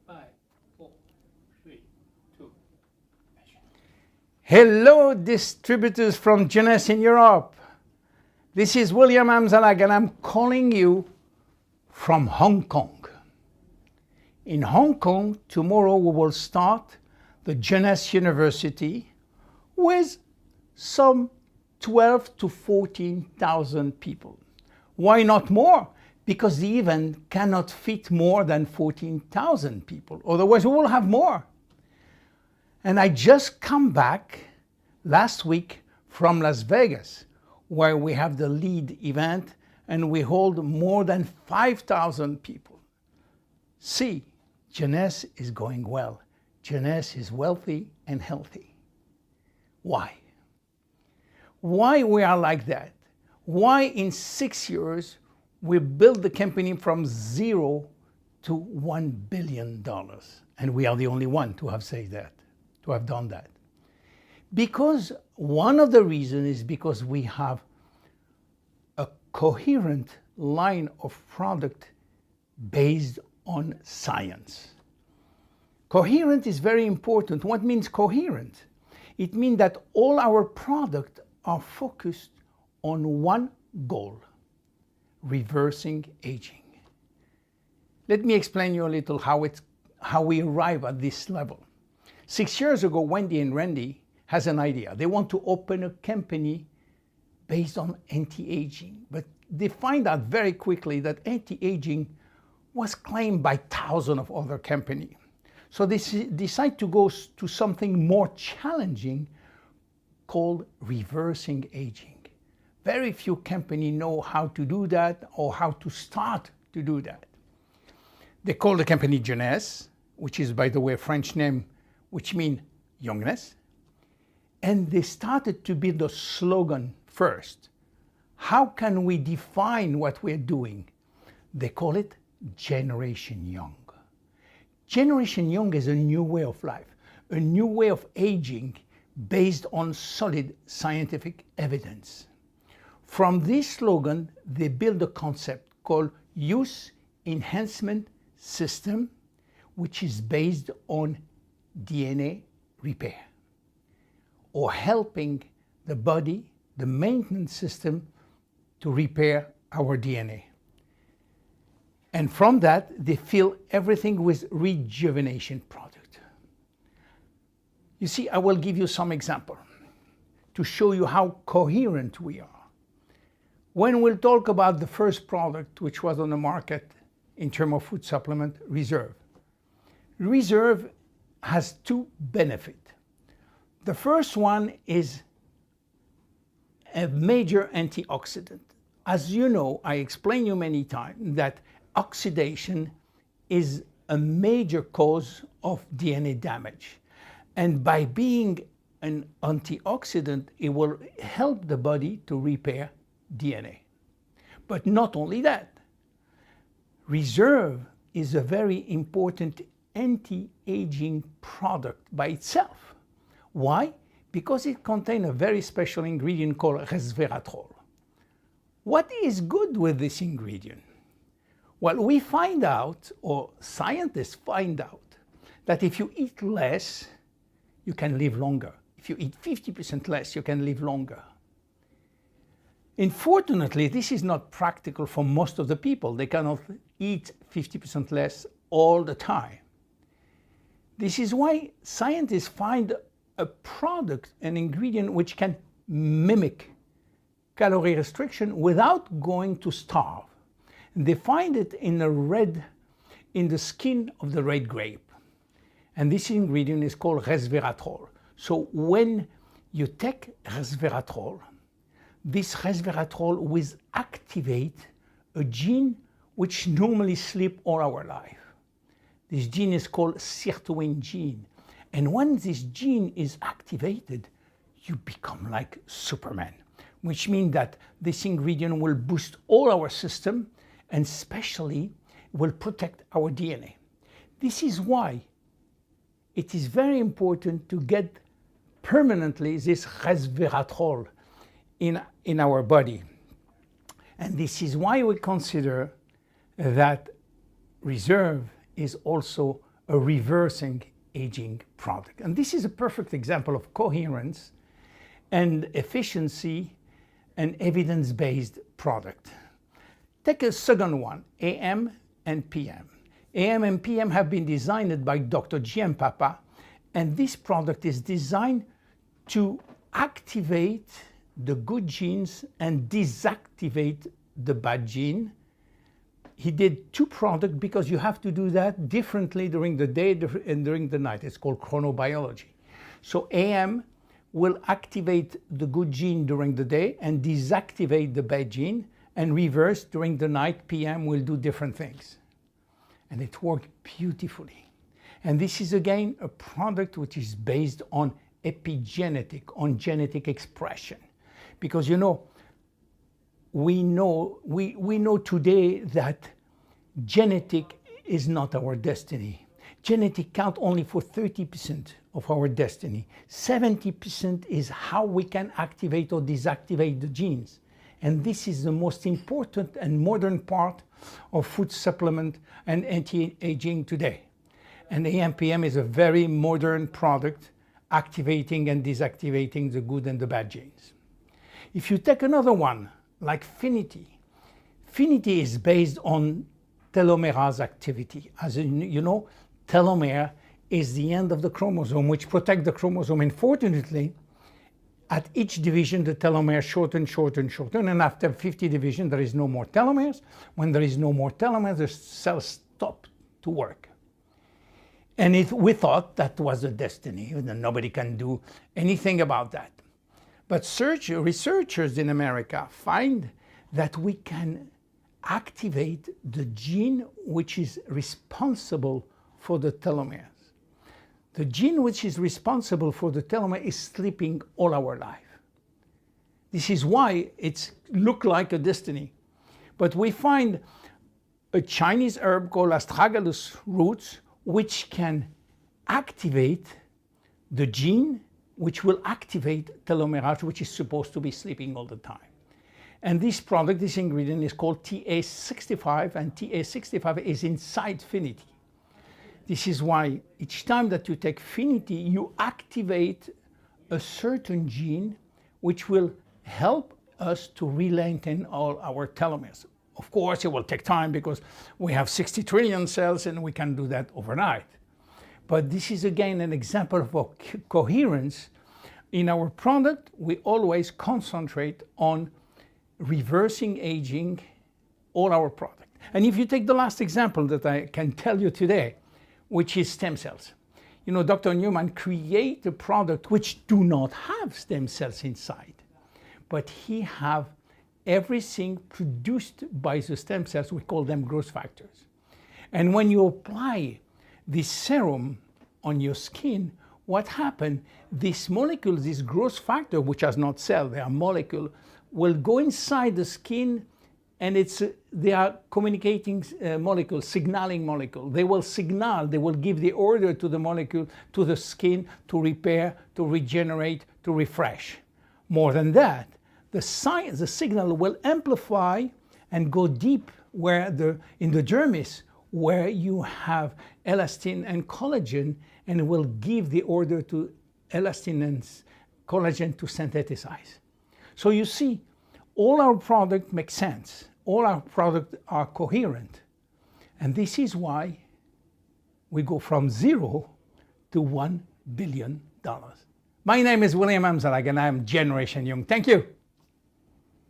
5, 4, 3, 2, action. Hello, distributors from Jeunesse in Europe. This is William Amzallag, and I'm calling you from Hong Kong. In Hong Kong, tomorrow we will start the Jeunesse University with some 12 to 14,000 people. Why not more? Because the event cannot fit more than 14,000 people. Otherwise, we will have more. And I just come back last week from Las Vegas, where we have the lead event and we hold more than 5,000 people. See, Jeunesse is going well. Jeunesse is wealthy and healthy. Why? Why we are like that? Why in 6 years we built the company from 0 to $1 billion? And we are the only one to have said that, to have done that. Because one of the reasons is because we have a coherent line of product based on science. Coherent is very important. What means coherent? It means that all our products are focused on one goal: reversing aging. Let me explain you a little how we arrive at this level. 6 years ago, Wendy and Randy has an idea. They want to open a company based on anti-aging, but they find out very quickly that anti-aging was claimed by thousands of other companies. So they decide to go to something more challenging called reversing aging. Very few companies know how to do that or how to start to do that. They call the company Jeunesse, which is, by the way, a French name, which means youngness. And they started to build a slogan first. How can we define what we're doing? They call it Generation Young. Generation Young is a new way of life, a new way of aging based on solid scientific evidence. From this slogan, they build a concept called Youth Enhancement System, which is based on DNA repair, or helping the body, the maintenance system, to repair our DNA. And from that, they fill everything with rejuvenation product. You see, I will give you some example to show you how coherent we are. When we'll talk about the first product which was on the market in terms of food supplement, Reserve. Reserve has two benefits. The first one is a major antioxidant. As you know, I explained you many times that oxidation is a major cause of DNA damage. And by being an antioxidant, it will help the body to repair DNA. But not only that, Reserve is a very important anti-aging product by itself. Why? Because it contains a very special ingredient called resveratrol. What is good with this ingredient? Well, we find out, or scientists find out, that if you eat less, you can live longer. If you eat 50% less, you can live longer. Unfortunately, this is not practical for most of the people. They cannot eat 50% less all the time. This is why scientists find a product, an ingredient which can mimic calorie restriction without going to starve. And they find it in the skin of the red grape. And this ingredient is called resveratrol. So when you take resveratrol, this resveratrol will activate a gene which normally sleeps all our life. This gene is called sirtuin gene. And when this gene is activated, you become like Superman, which means that this ingredient will boost all our system and especially will protect our DNA. This is why it is very important to get permanently this resveratrol in our body. And this is why we consider that Reserve is also a reversing aging product. And this is a perfect example of coherence and efficiency and evidence-based product. Take a second one, AM and PM. AM and PM have been designed by Dr. G.M. Papa, and this product is designed to activate the good genes and deactivate the bad gene. He did two products because you have to do that differently during the day and during the night. It's called chronobiology. So AM will activate the good gene during the day and deactivate the bad gene, and reverse during the night. PM will do different things. And it worked beautifully. And this is again a product which is based on epigenetic, on genetic expression. Because we know today that genetic is not our destiny. Genetic count only for 30% of our destiny. 70% is how we can activate or deactivate the genes. And this is the most important and modern part of food supplement and anti-aging today. And AMPM is a very modern product, activating and deactivating the good and the bad genes. If you take another one, like Finity, Finity is based on telomerase activity. As you know, telomere is the end of the chromosome, which protects the chromosome. Unfortunately, at each division, the telomere shorten, and after 50 divisions, there is no more telomeres. When there is no more telomeres, the cells stop to work. And we thought that was the destiny, and nobody can do anything about that. But researchers in America find that we can activate the gene which is responsible for the telomeres. The gene which is responsible for the telomere is sleeping all our life. This is why it looks like a destiny. But we find a Chinese herb called astragalus roots which can activate the gene which will activate telomerase, which is supposed to be sleeping all the time. And this product, this ingredient is called TA65, and TA65 is inside Finity. This is why each time that you take Finity, you activate a certain gene which will help us to re-lengthen all our telomeres. Of course, it will take time because we have 60 trillion cells and we can do that overnight. But this is again an example of coherence. In our product, we always concentrate on reversing aging, all our product. And if you take the last example that I can tell you today, which is stem cells. Dr. Newman created a product which do not have stem cells inside, but he have everything produced by the stem cells. We call them growth factors. And when you apply this serum on your skin, what happened? This molecule, this growth factor, which has not cell, they are molecule, will go inside the skin, and they are communicating molecules, signaling molecule. They will signal, they will give the order to the molecule, to the skin, to repair, to regenerate, to refresh. More than that, the signal will amplify and go deep in the dermis, where you have elastin and collagen, and it will give the order to elastin and collagen to synthesize. So you see, all our products make sense. All our products are coherent. And this is why we go from 0 to $1 billion. My name is William Amzallag, and I am Generation Young. Thank you.